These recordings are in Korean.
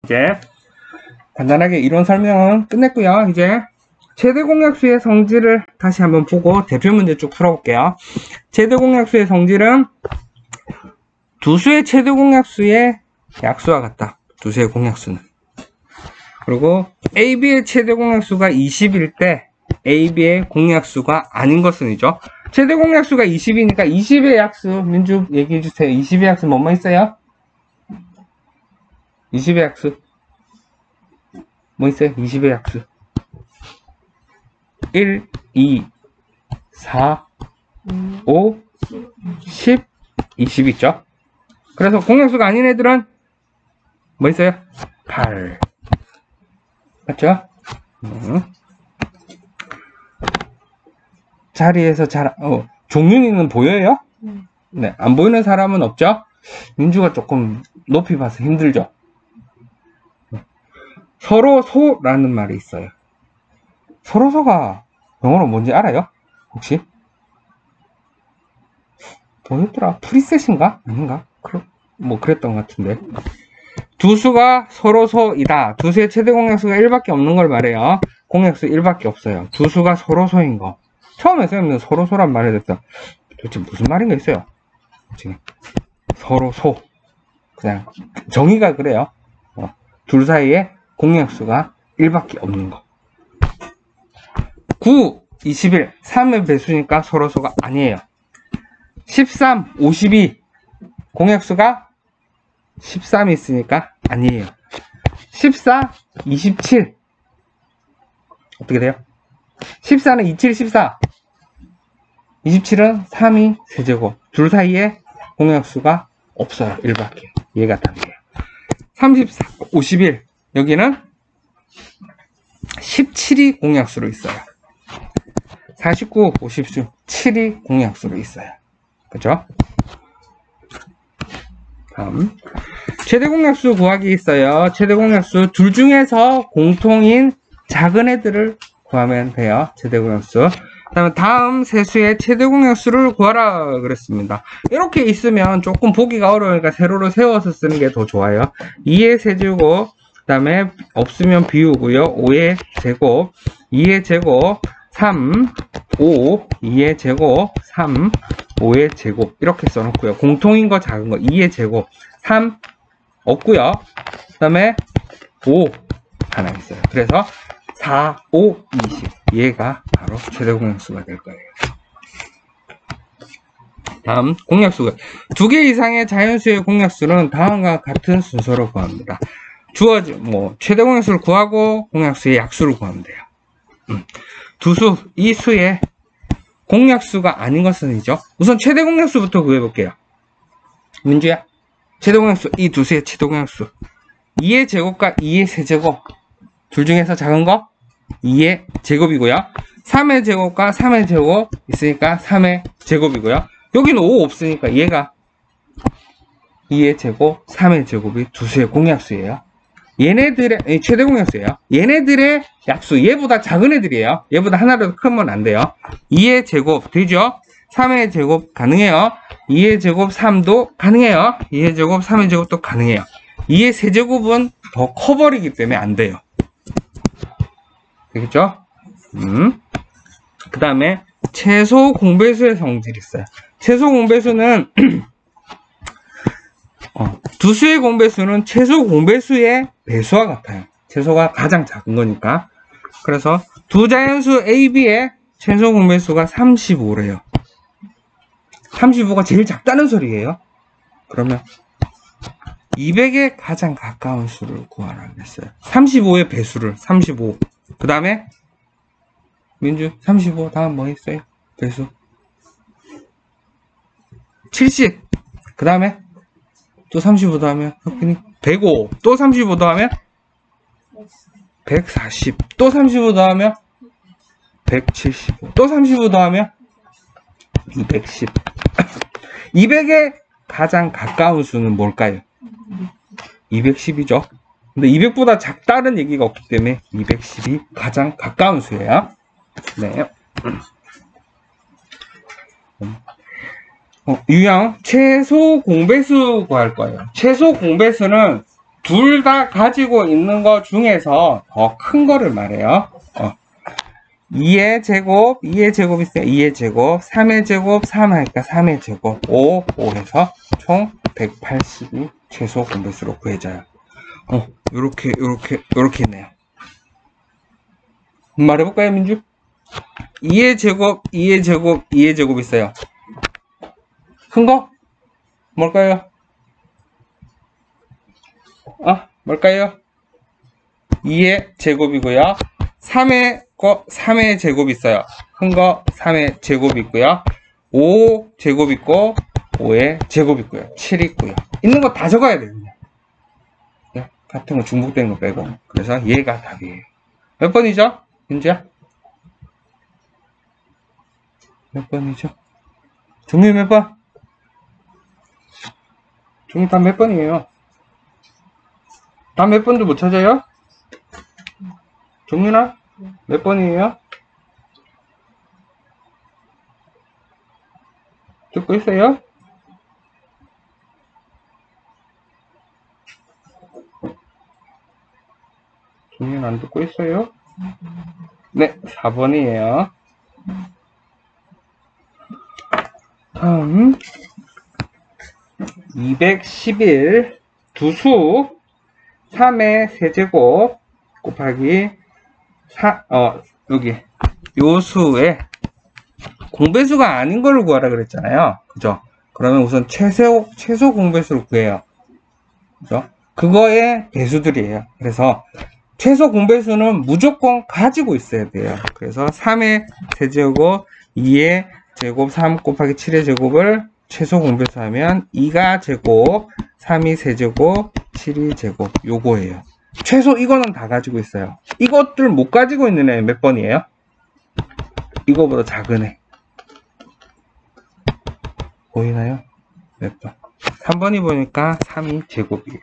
이제 간단하게 이론 설명은 끝냈고요. 이제 최대 공약수의 성질을 다시 한번 보고 대표 문제 쭉 풀어볼게요. 최대 공약수의 성질은 두 수의 최대 공약수의 약수와 같다. 두 수의 공약수는. 그리고 AB의 최대 공약수가 20일 때 AB의 공약수가 아닌 것은이죠. 최대 공약수가 20이니까 20의 약수, 민주 얘기해주세요. 20의 약수 뭐뭐 있어요? 20의 약수 뭐 있어요? 20의 약수 1, 2, 4, 5, 10, 20 있죠? 그래서 공약수가 아닌 애들은 뭐 있어요? 8 맞죠? 자리에서 종윤이는 보여요? 네, 안 보이는 사람은 없죠? 민주가 조금 높이 봐서 힘들죠? 서로소라는 말이 있어요. 서로소가 영어로 뭔지 알아요? 혹시? 뭐였더라? 프리셋인가? 아닌가? 뭐 그랬던 것 같은데. 두 수가 서로소이다. 두 수의 최대 공약수가 1밖에 없는 걸 말해요. 공약수 1밖에 없어요. 두 수가 서로소인 거. 처음에 쌤은 서로소란 말을 했다. 도대체 무슨 말인가 있어요. 지금 서로소. 그냥 정의가 그래요. 둘 사이에 공약수가 1밖에 없는 거. 9, 21, 3의 배수니까 서로소가 아니에요. 13, 52 공약수가 13이 있으니까 아니에요. 14, 27 어떻게 돼요? 14는 27, 14 27은 3이 세제곱. 둘 사이에 공약수가 없어요. 1밖에. 이해가 답이에요. 34, 51 여기는 17이 공약수로 있어요. 49, 50수 7이 공약수로 있어요. 그죠? 다음 최대 공약수 구하기 있어요. 최대 공약수 둘 중에서 공통인 작은 애들을 구하면 돼요. 최대 공약수. 다음 세수의 최대 공약수를 구하라 그랬습니다. 이렇게 있으면 조금 보기가 어려우니까 세로로 세워서 쓰는 게 더 좋아요. 2의 세제곱, 그 다음에 없으면 비우고요. 5의 제곱, 2의 제곱, 3, 5, 2의 제곱, 3, 5의 제곱 이렇게 써놓고요. 공통인 거 작은 거 2의 제곱, 3 없고요. 그 다음에 5 하나 있어요. 그래서 4, 5, 20 얘가 바로 최대 공약수가 될 거예요. 다음 공약수 두 개 이상의 자연수의 공약수는 다음과 같은 순서로 구합니다. 최대 공약수를 구하고 공약수의 약수를 구하면 돼요. 두 수, 이 수의 공약수가 아닌 것은이죠. 우선 최대 공약수부터 구해볼게요. 민주야, 최대 공약수 이 두 수의 최대 공약수 2의 제곱과 2의 세제곱 둘 중에서 작은 거 2의 제곱이고요. 3의 제곱과 3의 제곱 있으니까 3의 제곱이고요. 여기는 5 없으니까 얘가 2의 제곱, 3의 제곱이 두 수의 공약수예요. 얘네들의 최대 공약수예요. 얘네들의 약수, 얘보다 작은 애들이에요. 얘보다 하나라도 크면 안 돼요. 2의 제곱 되죠? 3의 제곱 가능해요. 2의 제곱 3도 가능해요. 2의 제곱, 3의 제곱도 가능해요. 2의 세제곱은 더 커버리기 때문에 안 돼요. 되겠죠? 그 다음에 최소 공배수의 성질이 있어요. 최소 공배수는 두 수의 공배수는 최소 공배수의 배수와 같아요. 최소가 가장 작은 거니까. 그래서 두 자연수 A, B의 최소 공배수가 35래요. 35가 제일 작다는 소리예요. 그러면 200에 가장 가까운 수를 구하라 그랬어요. 35의 배수를 35. 그 다음에 민주 35 다음 뭐 있어요? 배수 70. 그 다음에 또 35 더하면 혁빈이 105. 또 35 더하면 140. 또 35 더하면 175. 또 35 더하면 210. 200에 가장 가까운 수는 뭘까요? 210이죠. 근데 200보다 작다는 얘기가 없기 때문에 210이 가장 가까운 수예요. 네. 유형 최소 공배수 구할 거예요. 최소 공배수는 둘 다 가지고 있는 것 중에서 더 큰 거를 말해요. 2의 제곱, 2의 제곱 있어요. 2의 제곱, 3의 제곱, 3 하니까 3의 제곱, 5 해서 총 180이 최소 공배수로 구해져요. 요렇게 있네요. 말해볼까요, 민주? 2의 제곱, 2의 제곱, 2의 제곱 있어요. 큰 거? 뭘까요? 뭘까요? 2의 제곱이고요. 3의 제곱 있어요. 큰 거 3의 제곱 있고요. 5 제곱 있고 5의 제곱 있고요. 7 있고요. 있는 거 다 적어야 돼요. 네? 같은 거 중복되는 거 빼고. 그래서 얘가 답이에요. 몇 번이죠? 민지야? 몇 번이죠? 종류 몇 번? 종류 다 몇 번이에요? 다 몇 번도 못 찾아요? 종류나? 몇 번이에요? 듣고 있어요? 종류는 안 듣고 있어요? 네, 4번이에요. 다음 211 두수 3의 세제곱 곱하기 여기 요 수의 공배수가 아닌 걸로 구하라 그랬잖아요. 그죠? 그러면 우선 최소 공배수를 구해요. 그죠? 그거의 배수들이에요. 그래서 최소 공배수는 무조건 가지고 있어야 돼요. 그래서 3의 세제곱 2의 제곱 3 곱하기 7의 제곱을 최소 공배수 하면 2가 제곱 3이 세제곱 7이 제곱 요거예요. 최소 이거는 다 가지고 있어요. 이것들 못 가지고 있는 애 몇 번이에요? 이거보다 작은 애 보이나요? 몇 번? 3번이 보니까 3이 제곱이에요.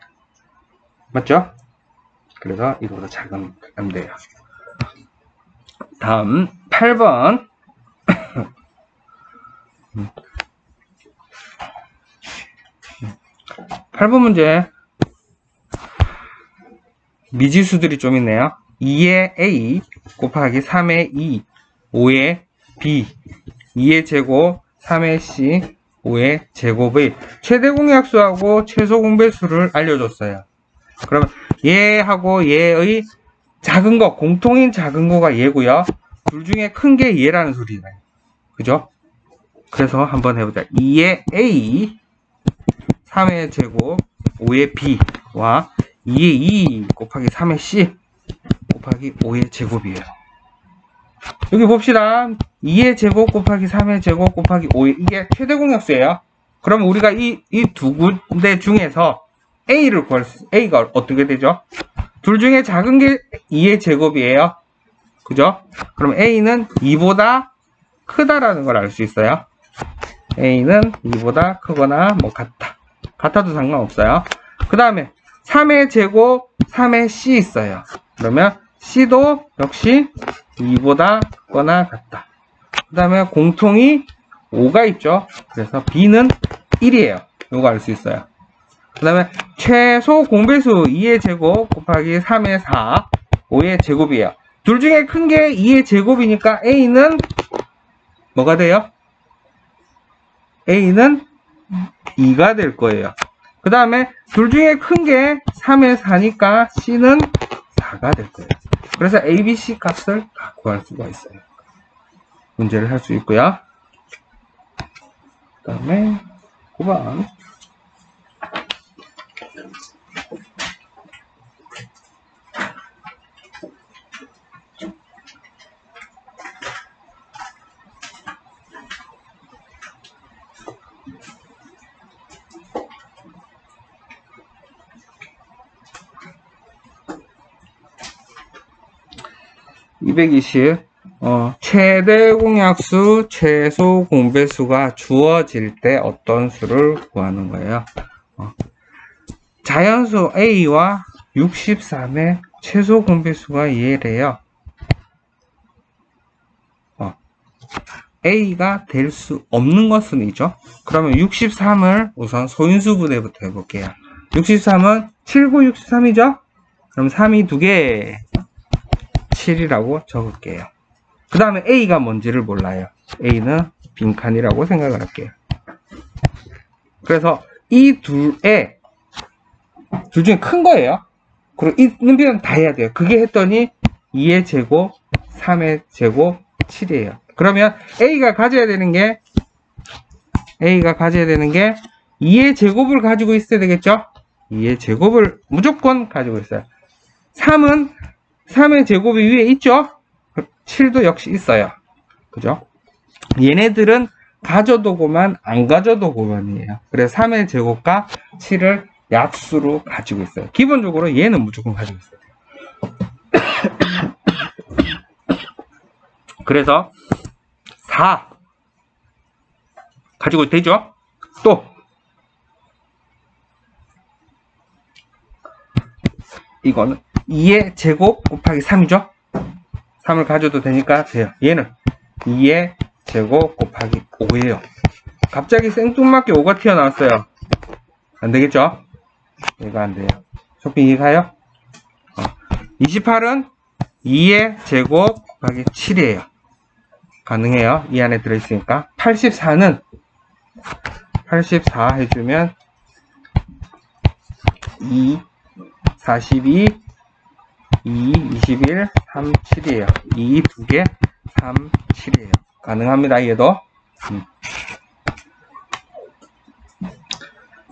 맞죠? 그래서 이거보다 작으면 안 돼요. 다음 8번 8번 문제 미지수들이 좀 있네요. 2의 A 곱하기 3의 2 5의 B 2의 제곱 3의 C 5의 제곱의 최대 공약수하고 최소 공배수를 알려줬어요. 그러면 얘하고 얘의 작은 거, 공통인 작은 거가 얘고요. 둘 중에 큰 게 얘라는 소리예요. 그죠? 그래서 한번 해보자. 2의 A 3의 제곱 5의 B와 2의 2 곱하기 3의 C 곱하기 5의 제곱이에요. 여기 봅시다. 2의 제곱 곱하기 3의 제곱 곱하기 5의 이게 최대 공약수예요. 그러면 우리가 이 두 군데 중에서 A를 구할 수, A가 어떻게 되죠? 둘 중에 작은 게 2의 제곱이에요. 그죠? 그럼 A는 2보다 크다라는 걸 알 수 있어요. A는 2보다 크거나 뭐 같아도 상관없어요. 그 다음에 3의 제곱 3의 C 있어요. 그러면 C도 역시 2보다 크거나 같다. 그 다음에 공통이 5가 있죠. 그래서 B는 1이에요. 이거 알 수 있어요. 그 다음에 최소 공배수 2의 제곱 곱하기 3의 4 5의 제곱이에요. 둘 중에 큰 게 2의 제곱이니까 A는 뭐가 돼요? A는 2가 될 거예요. 그 다음에 둘 중에 큰 게 3의 4니까 C는 4가 될 거예요. 그래서 A, B, C 값을 다 구할 수가 있어요. 문제를 할 수 있고요. 그 다음에 9번 220 최대 공약수, 최소 공배수가 주어질 때 어떤 수를 구하는 거예요? 자연수 A와 63의 최소 공배수가 얘래요. A가 될 수 없는 것은 이죠. 그러면 63을 우선 소인수 분해부터 해볼게요. 63은 7, 9, 63이죠? 그럼 3이 2개, 7이라고 적을게요. 그 다음에 A가 뭔지를 몰라요. A는 빈칸이라고 생각을 할게요. 그래서 이 둘 중에 큰 거예요. 그리고 이 능비는 다 해야 돼요. 그게 했더니 2의 제곱, 3의 제곱, 7이에요. 그러면 A가 가져야 되는 게 2의 제곱을 가지고 있어야 되겠죠? 2의 제곱을 무조건 가지고 있어요. 3은 3의 제곱이 위에 있죠? 7도 역시 있어요. 그죠? 얘네들은 가져도 고만, 안 가져도 고만이에요. 그래서 3의 제곱과 7을 약수로 가지고 있어요. 기본적으로 얘는 무조건 가지고 있어요. 그래서 4 가지고 되죠? 또 이거는 2의 제곱 곱하기 3이죠? 3을 가져도 되니까 돼요. 얘는 2의 제곱 곱하기 5예요. 갑자기 생뚱맞게 5가 튀어나왔어요. 안 되겠죠? 얘가 안 돼요. 쇼핑 이해가요? 28은 2의 제곱 곱하기 7이에요. 가능해요. 이 안에 들어있으니까. 84는 84 해주면 2, 42, 2, 21, 3, 7이에요. 2, 2개, 3, 7이에요. 가능합니다. 얘도.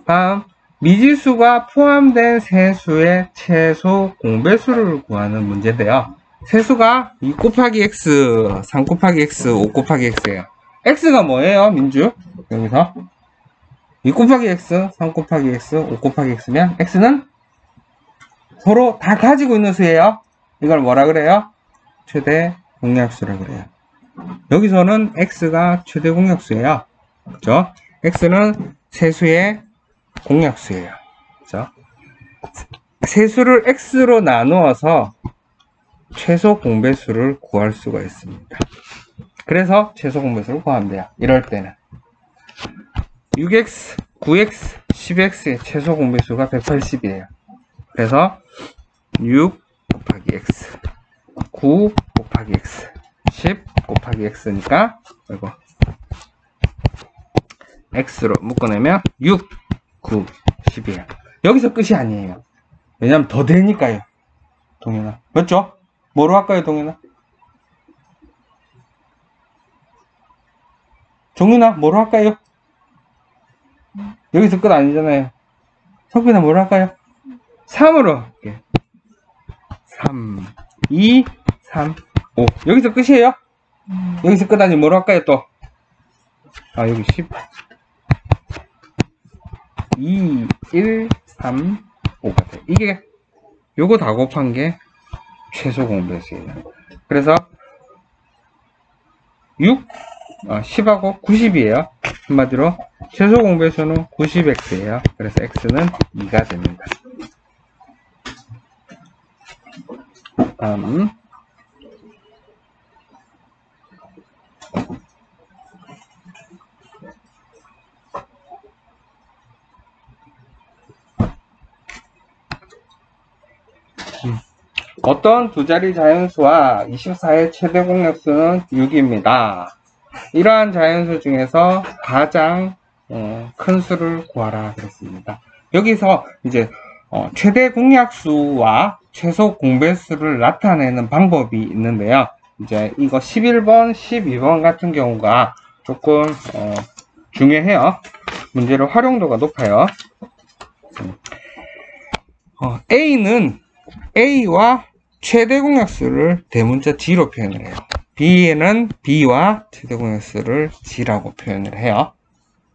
다음 미지수가 포함된 세수의 최소 공배수를 구하는 문제인데요. 세수가 2 곱하기 x, 3 곱하기 x, 5 곱하기 x예요. x가 뭐예요, 민주? 여기서 2 곱하기 x, 3 곱하기 x, 5 곱하기 x면 x는 서로 다 가지고 있는 수예요. 이걸 뭐라 그래요? 최대 공약수라 그래요. 여기서는 x가 최대 공약수예요. 그죠? x는 세수의 공약수예요. 그죠? 세수를 x로 나누어서 최소 공배수를 구할 수가 있습니다. 그래서 최소 공배수를 구하면 돼요. 이럴 때는 6x, 9x, 10x의 최소 공배수가 180이에요. 그래서 6 곱하기 x, 9 곱하기 x, 10 곱하기 x니까 이거 x로 묶어내면 6, 9, 10이에요. 여기서 끝이 아니에요. 왜냐면 더 되니까요. 동현아. 맞죠? 뭐로 할까요, 동현아? 정윤아, 뭐로 할까요? 여기서 끝 아니잖아요. 석빈아, 뭐로 할까요? 3으로 할게요. 3, 2, 3, 5. 여기서 끝이에요? 여기서 끝 아니면 뭐로 할까요, 또? 아, 여기 10. 2, 1, 3, 5가 돼요. 이게, 요거 다 곱한 게 최소 공배수예요. 그래서 6, 10하고 90이에요. 한마디로 최소 공배수는 90x예요. 그래서 x는 2가 됩니다. 다음 어떤 두 자리 자연수와 24의 최대 공약수는 6입니다. 이러한 자연수 중에서 가장 큰 수를 구하라 그랬습니다. 여기서 이제 최대 공약수와 최소 공배수를 나타내는 방법이 있는데요. 이제 이거 11번, 12번 같은 경우가 조금 중요해요. 문제의 활용도가 높아요. A는 A와 최대 공약수를 대문자 G로 표현을 해요. B에는 B와 최대 공약수를 G라고 표현을 해요.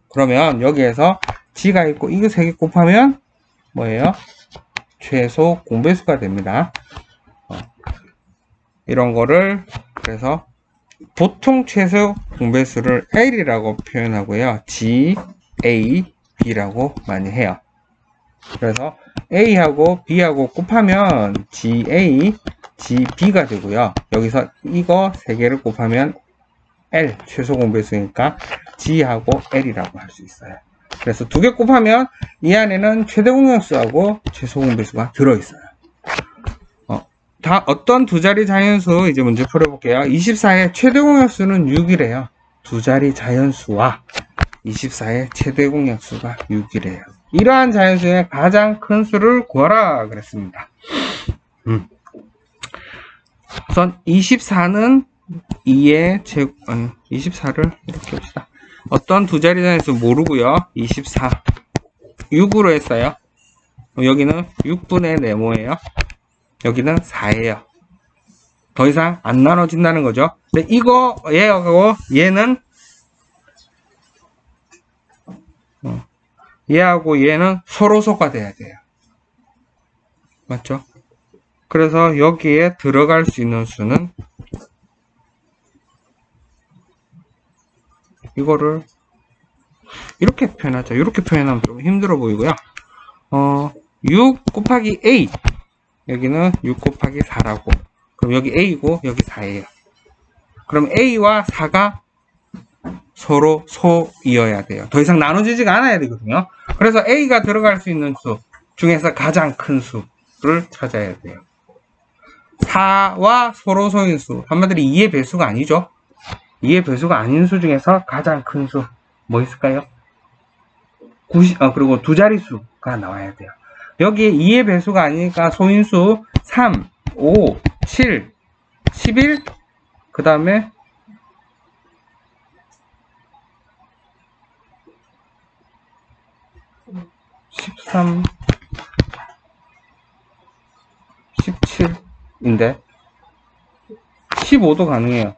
그러면 여기에서 G가 있고 이거 3개 곱하면 뭐예요? 최소 공배수가 됩니다. 이런 거를 그래서 보통 최소 공배수를 L이라고 표현하고요. G, A, B라고 많이 해요. 그래서 A하고 B하고 곱하면 GA, GB가 되고요. 여기서 이거 3개를 곱하면 L, 최소 공배수니까 G하고 L이라고 할 수 있어요. 그래서 두 개 곱하면 이 안에는 최대 공약수하고 최소 공배수가 들어있어요. 어떤 두 자리 자연수 이제 문제 풀어볼게요. 24의 최대 공약수는 6이래요. 두 자리 자연수와 24의 최대 공약수가 6이래요. 이러한 자연수의 가장 큰 수를 구하라 그랬습니다. 우선 24는 2의 24를 이렇게 봅시다. 어떤 두 자리 자연수 모르고요. 24 6으로 했어요. 여기는 6분의 네모예요. 여기는 4예요. 더 이상 안 나눠진다는 거죠. 근데 이거 얘하고 얘는 얘하고 얘는 서로소가 돼야 돼요. 맞죠? 그래서 여기에 들어갈 수 있는 수는 이거를 이렇게 표현하죠. 이렇게 표현하면 좀 힘들어 보이고요. 6 곱하기 A, 여기는 6 곱하기 4라고. 그럼 여기 A고 여기 4예요. 그럼 A와 4가 서로 소이어야 돼요. 더 이상 나눠지지가 않아야 되거든요. 그래서 A가 들어갈 수 있는 수 중에서 가장 큰 수를 찾아야 돼요. 4와 서로 소인 수, 한마디로 2의 배수가 아니죠. 2의 배수가 아닌 수 중에서 가장 큰 수 뭐 있을까요? 그리고 두 자릿수가 나와야 돼요. 여기에 2의 배수가 아니니까 소인수 3, 5, 7, 11, 그 다음에 13, 17인데 15도 가능해요.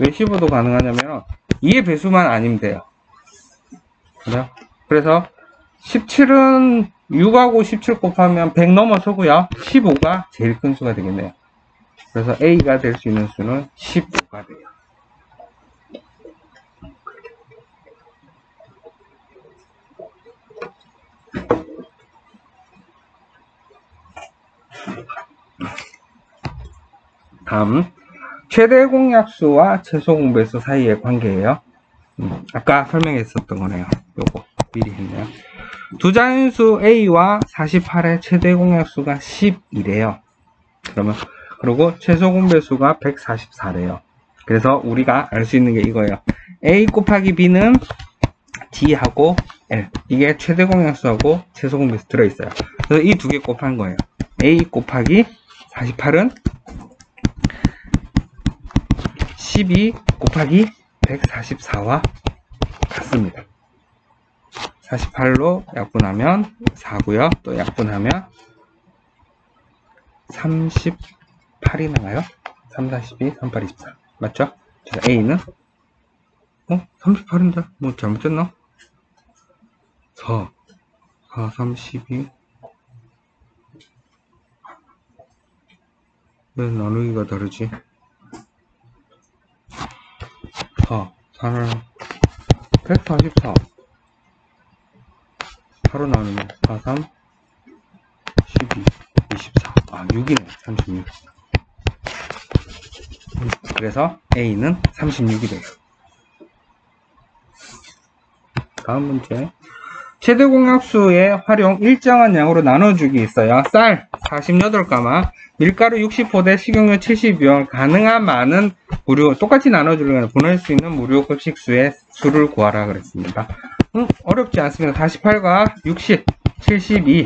왜 15도 가능하냐면 2의 배수만 아니면 돼요. 그래요? 그래서 17은 6하고 17 곱하면 100 넘어서고요. 15가 제일 큰 수가 되겠네요. 그래서 A가 될 수 있는 수는 15가 돼요. 다음, 최대 공약수와 최소 공배수 사이의 관계예요. 아까 설명했었던 거네요. 요거 미리 했네요. 두 자연수 A와 48의 최대 공약수가 10이래요. 그리고 최소 공배수가 144래요. 그래서 우리가 알 수 있는 게 이거예요. A 곱하기 B는 D하고 L. 이게 최대 공약수하고 최소 공배수 들어있어요. 그래서 이 두 개 곱한 거예요. A 곱하기 48은 12 곱하기 144와 같습니다. 48로 약분하면 4고요. 또 약분하면 38이 나와요. 3, 4, 12, 38, 24. 맞죠? 자, A는 38인데 뭐 잘못됐나? 4, 3, 12. 왜 나누기가 다르지? 4는 144. 8로 나누면 4, 3, 12, 24. 6이네. 36. 그래서 A는 36이 돼요. 다음 문제. 최대 공약수의 활용 일정한 양으로 나눠주기 있어요. 쌀 48가마, 밀가루 60포대, 식용유 72원, 가능한 많은 무료, 똑같이 나눠주려면 보낼 수 있는 무료 급식수의 수를 구하라 그랬습니다. 어렵지 않습니다. 48과 60, 72,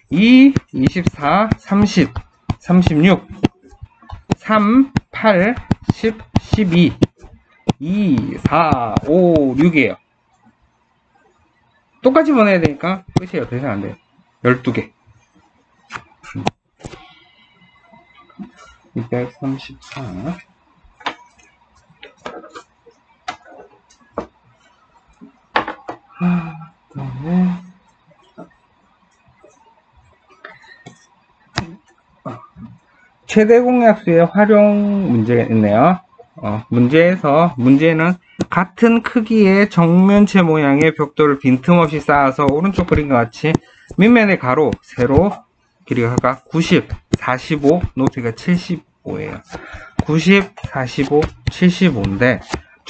2, 24, 30, 36, 3, 8, 10, 12, 2, 4, 5, 6이에요. 똑같이 보내야 되니까 끝이에요. 더 이상 안 돼요. 12개. 234. 그다음에 최대 공약수의 활용 문제가 있네요. 문제는 같은 크기의 정면체 모양의 벽돌을 빈틈없이 쌓아서 오른쪽 그림과 같이 밑면의 가로, 세로 길이가 90, 45, 높이가 75예요. 90, 45, 75인데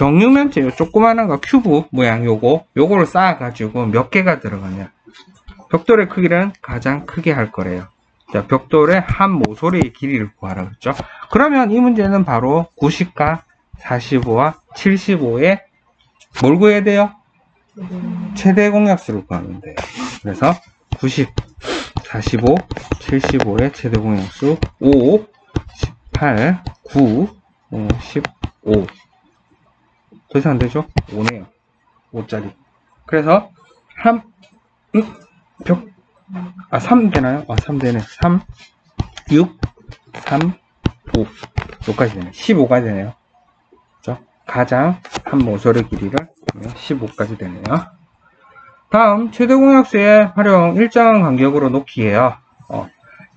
정육면체 요 조그마한 거 큐브 모양 요거를 쌓아가지고 몇 개가 들어가냐. 벽돌의 크기는 가장 크게 할 거래요. 자, 벽돌의 한 모서리의 길이를 구하라 그랬죠. 그러면 이 문제는 바로 90과 45와 75에 뭘 구해야 돼요? 최대 공약수를 구하면 돼요. 그래서 90, 45, 75의 최대 공약수 5, 18, 9, 15. 더 이상 안 되죠? 5네요. 5짜리. 그래서 3 되나요? 3 되네. 3, 6, 3, 5. 여기까지 되네. 15까지 되네요. 그렇죠? 가장 한 모서리 길이를 15까지 되네요. 다음 최대 공약수의 활용 일정 간격으로 놓기예요.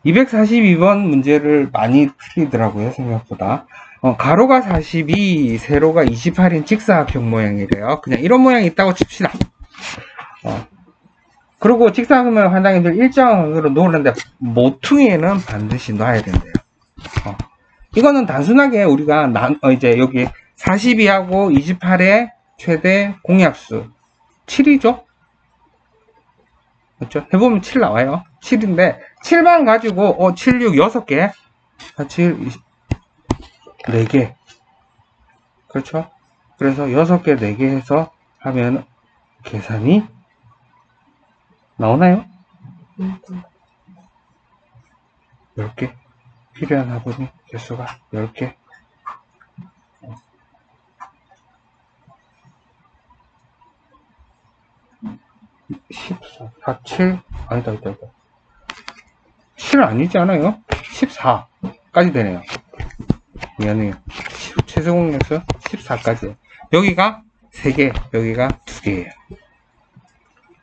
242번 문제를 많이 틀리더라고요. 생각보다. 가로가 42, 세로가 28인 직사각형 모양이래요. 그냥 이런 모양이 있다고 칩시다. 그리고 직사각형 환상인들 일정으로 놓는데 모퉁이에는 반드시 놔야 된대요. 이거는 단순하게 우리가 이제 여기 42하고 28의 최대 공약수 7이죠? 그렇죠? 해보면 7 나와요. 7인데 7만 가지고 7, 6, 6개 4, 7, 20, 4개 그렇죠? 그래서 6개, 4개 해서 하면 계산이 나오나요? 10개 필요한 화분이 개수가 10개 14, 4, 7 아니다 7 아니지 않아요? 14까지 되네요. 미안해요. 최소 공약수 14까지. 여기가 3개, 여기가 2개예요.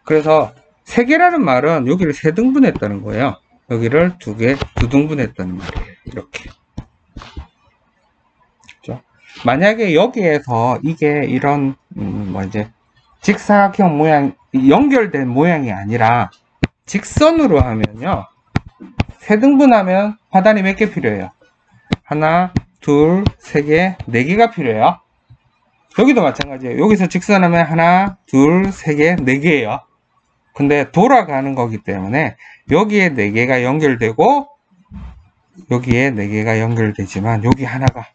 그래서 3개라는 말은 여기를 3등분했다는 거예요. 여기를 2개, 2등분했다는 말이에요. 이렇게. 그렇죠? 만약에 여기에서 이게 이런 이제 직사각형 모양, 연결된 모양이 아니라 직선으로 하면요. 3등분하면 하단이 몇 개 필요해요? 하나, 둘, 3개, 4개가 필요해요. 여기도 마찬가지예요. 여기서 직선하면 하나, 둘, 3개, 4개예요. 근데 돌아가는 거기 때문에 여기에 4개가 연결되고 여기에 4개가 연결되지만 여기 하나가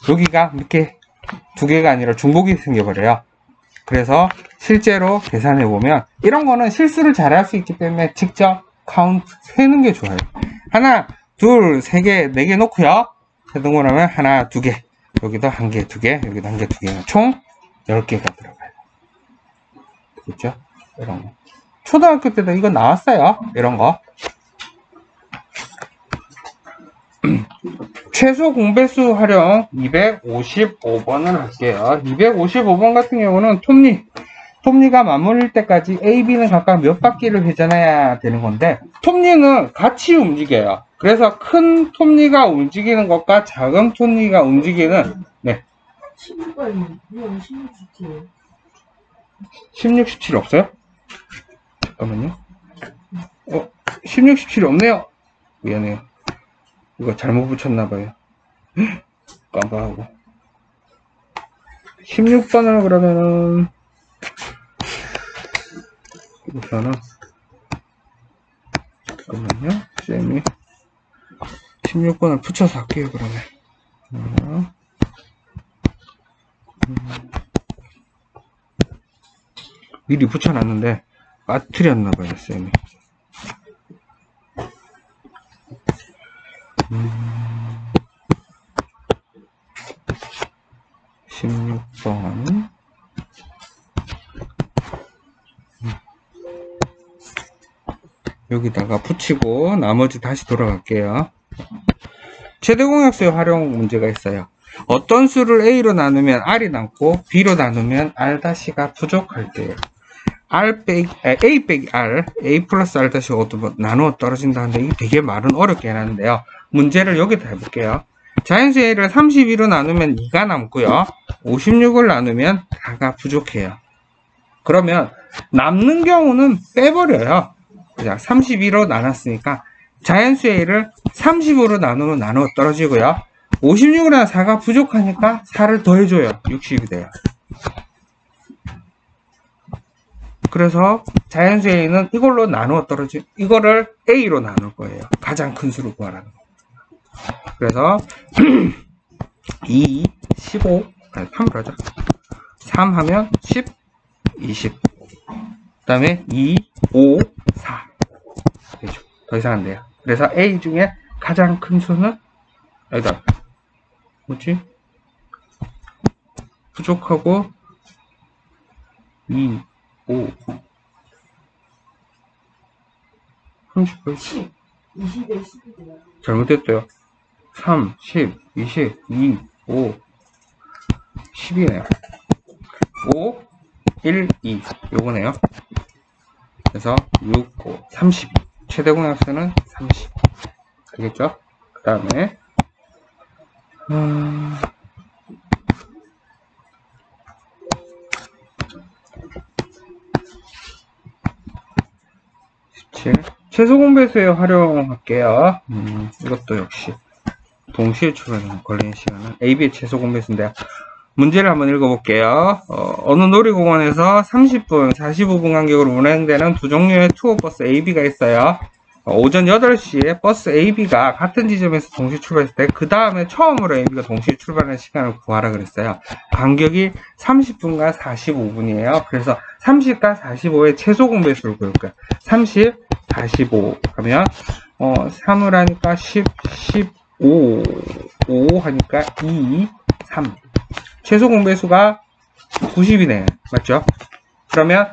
여기가 이렇게 2개가 아니라 중복이 생겨버려요. 그래서 실제로 계산해 보면 이런 거는 실수를 잘 할 수 있기 때문에 직접 카운트 세는 게 좋아요. 하나, 둘, 3개, 4개 놓고요. 세등분하면 하나, 2개, 여기도 1개, 2개, 여기도 1개, 2개, 총 10개가 들어가요. 그렇죠? 이런 거. 초등학교 때도 이거 나왔어요. 이런 거. 최소 공배수 활용 255번을 할게요. 255번 같은 경우는 톱니가 맞물릴 때까지 A, B는 각각 몇 바퀴를 회전해야 되는 건데 톱니는 같이 움직여요. 그래서 큰 톱니가 움직이는 것과 작은 톱니가 움직이는 16, 17 없어요? 잠깐만요. 16, 17이 없네요. 미안해요. 이거 잘못 붙였나봐요. 깜빡하고. 16번을 그러면은 우선은 잠깐만요. 쌤이 16번을 붙여서 할게요. 그러면 미리 붙여놨는데 빠뜨렸나봐요. 쌤이 16번 여기다가 붙이고 나머지 다시 돌아갈게요. 최대 공약수의 활용 문제가 있어요. 어떤 수를 A로 나누면 R이 남고 B로 나누면 R-가 부족할 때요. A 빼기 R, A 플러스 R-5도 나누어 떨어진다는데 이게 되게 말은 어렵게 해놨는데요. 문제를 여기다 해볼게요. 자연수 A를 32로 나누면 2가 남고요. 56을 나누면 4가 부족해요. 그러면 남는 경우는 빼버려요. 32로 나눴으니까 자연수 A를 30으로 나누면 나누어 떨어지고요. 56이라는 4가 부족하니까 4를 더해줘요. 60이 돼요. 그래서 자연수 A는 이걸로 나누어 떨어지, 이거를 A로 나눌 거예요. 가장 큰 수를 구하라는 거. 그래서 2, 15, 아니 3으로 하자. 3 하면 10, 20. 그 다음에 2, 5, 4. 되죠. 더 이상 안 돼요. 그래서 A 중에 가장 큰 수는, 여기다, 뭐지? 부족하고, 2, 5, 30, 10, 20에 10이네요. 잘못됐대요. 3, 10, 20, 2, 5, 10이네요. 5, 1, 2. 요거네요. 그래서 6, 5, 32. 최대 공약수는 30. 되겠죠? 그 다음에, 17. 최소 공배수에 활용할게요. 이것도 역시 동시에 출발하는 걸리는 시간은 AB의 최소 공배수인데요. 문제를 한번 읽어볼게요. 어느 놀이공원에서 30분, 45분 간격으로 운행되는 두 종류의 투어버스 AB가 있어요. 오전 8시에 버스 AB가 같은 지점에서 동시에 출발했을 때 그 다음에 처음으로 AB가 동시에 출발하는 시간을 구하라 그랬어요. 간격이 30분과 45분이에요. 그래서 30과 45의 최소 공배수를 구할 거예요. 30, 45 하면 3을 하니까 10, 15, 5 하니까 2, 3. 최소 공배수가 90이네. 맞죠? 그러면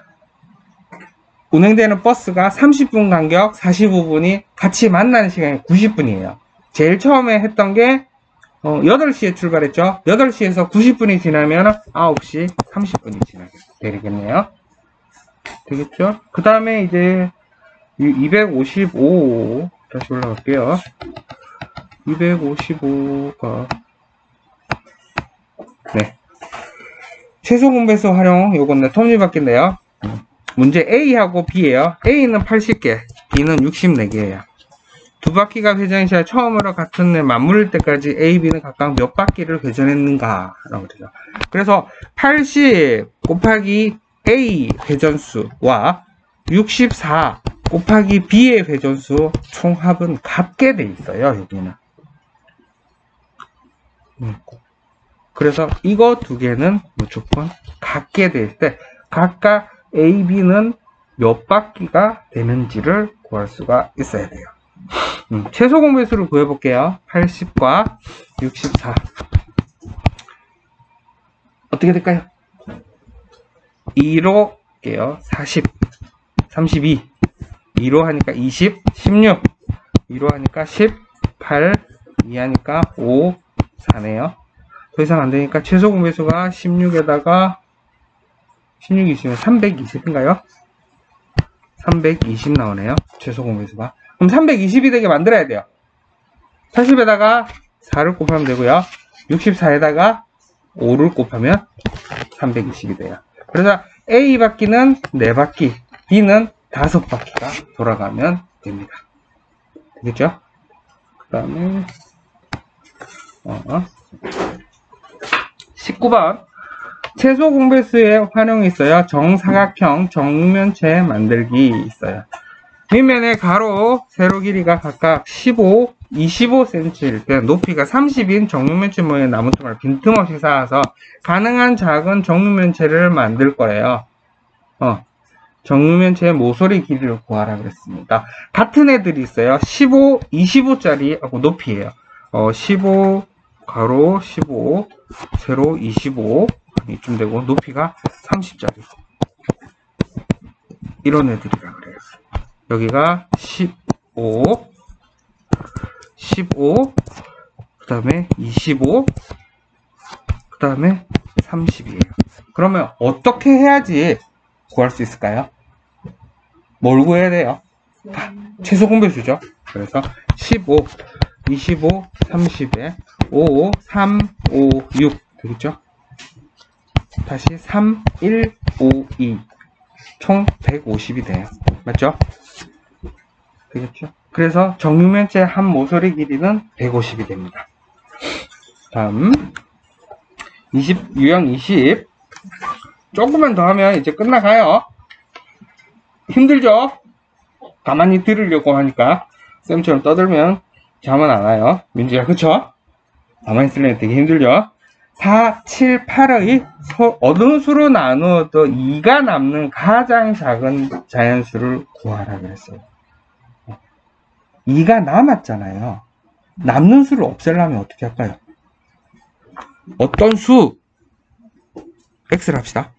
운행되는 버스가 30분 간격 45분이 같이 만나는 시간이 90분이에요. 제일 처음에 했던 게 8시에 출발했죠. 8시에서 90분이 지나면 9시 30분이 지나게 되겠네요. 되겠죠? 그 다음에 이제 255 다시 올라갈게요. 255가 네. 최소 공배수 활용 요건데 톱니바퀴인데요. 문제 A하고 B예요. A는 80개, B는 64개예요. 두 바퀴가 회전이 시작 처음으로 같은 애 맞물릴 때까지 A, B는 각각 몇 바퀴를 회전했는가 라고 그러죠. 그래서 80 곱하기 A 회전수와 64 곱하기 B의 회전수 총합은 같게 돼 있어요. 여기는. 그래서 이거 두 개는 무조건 같게 될 때 각각 A, B는 몇 바퀴가 되는지를 구할 수가 있어야 돼요. 최소 공배수를 구해볼게요. 80과 64 어떻게 될까요? 2로 할게요. 40 32 2로 하니까 20 16 2로 하니까 18 2 하니까 5 4네요. 더 이상 안 되니까 최소 공배수가 16에다가 16이 있으면 320인가요? 320 나오네요. 최소 공배수가. 그럼 320이 되게 만들어야 돼요. 80에다가 4를 곱하면 되고요. 64에다가 5를 곱하면 320이 돼요. 그래서 A 바퀴는 4바퀴, B는 5바퀴가 돌아가면 됩니다. 되겠죠? 그 다음에 19번 최소 공배수에 활용이 있어요. 정사각형 정육면체 만들기 있어요. 밑면의 가로, 세로 길이가 각각 15, 25cm일 때 높이가 30인 정육면체 모양의 나무토막을 빈틈없이 쌓아서 가능한 작은 정육면체를 만들 거예요. 정육면체의 모서리 길이를 구하라 그랬습니다. 같은 애들이 있어요. 15, 25짜리 높이에요. 15 가로 15 세로 25 이쯤 되고 높이가 30짜리 이런 애들이라 그래요. 여기가 15 그 다음에 25 그 다음에 30이에요. 그러면 어떻게 해야지 구할 수 있을까요? 뭘 구해야 돼요? 최소 공배수죠. 그래서 15 25 30에 5 3 5 6 되겠죠? 다시 3 1 5 2 총 150이 돼요. 맞죠? 되겠죠? 그래서 정육면체 한 모서리 길이는 150이 됩니다. 다음. 유형 20. 조금만 더 하면 이제 끝나가요. 힘들죠? 가만히 들으려고 하니까. 쌤처럼 떠들면 잠은 안 와요. 민지야, 그쵸? 가만히 있으려면 되게 힘들죠? 4, 7, 8의 어느 수로 나누어도 2가 남는 가장 작은 자연수를 구하라 그랬어요. 2가 남았잖아요. 남는 수를 없애려면 어떻게 할까요? 어떤 수? x를 합시다.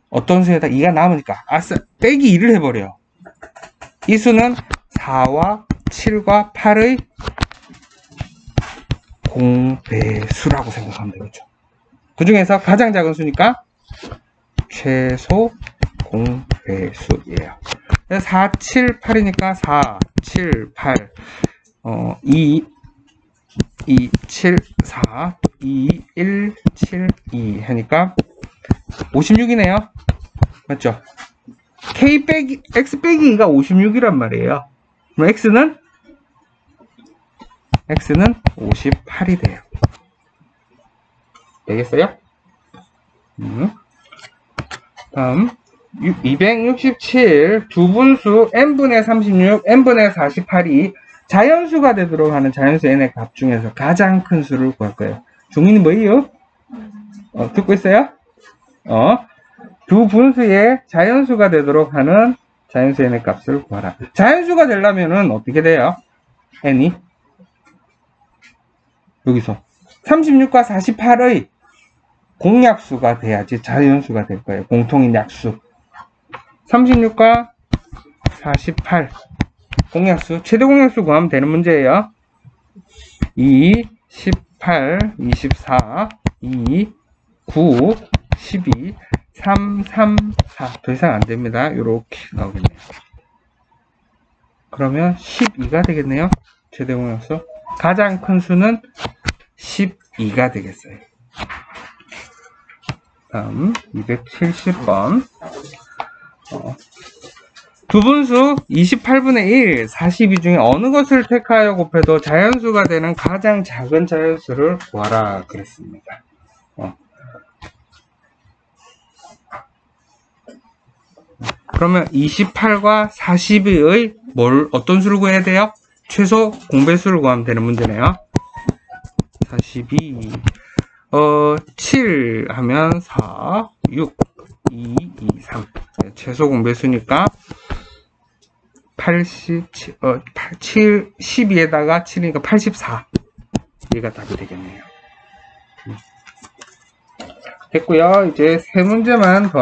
어떤 수에다 2가 남으니까 아싸 빼기 2를 해버려요. 이 수는 4와 7과 8의 공배수라고 생각하면 되겠죠. 그 중에서 가장 작은 수니까 최소 공배수예요. 4, 7, 8이니까 4, 7, 8 2, 7, 4 2, 1, 7, 2 하니까 56이네요. 맞죠? x 빼기 2가 56이란 말이에요. 그럼 x는 58이 돼요. 되겠어요? 다음 267 두분수 n분의 36, n분의 48이 자연수가 되도록 하는 자연수 n의 값 중에서 가장 큰 수를 구할 거예요. 종이는 뭐예요? 듣고 있어요? 두 분수의 자연수가 되도록 하는 자연수 n의 값을 구하라. 자연수가 되려면은 어떻게 돼요? n이 여기서 36과 48의 공약수가 돼야지 자연수가 될 거예요. 공통인 약수. 36과 48 공약수, 최대 공약수 구하면 되는 문제예요. 2, 18, 24, 2, 9, 12, 3, 3, 4. 더 이상 안 됩니다. 이렇게 나오겠네요. 그러면 12가 되겠네요. 최대 공약수. 가장 큰 수는 12가 되겠어요. 다음 270번. 두분수 28분의 1, 42 중에 어느 것을 택하여 곱해도 자연수가 되는 가장 작은 자연수를 구하라 그랬습니다. 그러면 28과 42의 어떤 수를 구해야 돼요? 최소 공배수를 구하면 되는 문제네요. 42 7 하면 4, 6, 2, 2, 3 최소 공배수니까 87, 12에다가 7이니까 84 얘가 답이 되겠네요. 됐고요. 이제 세 문제만 더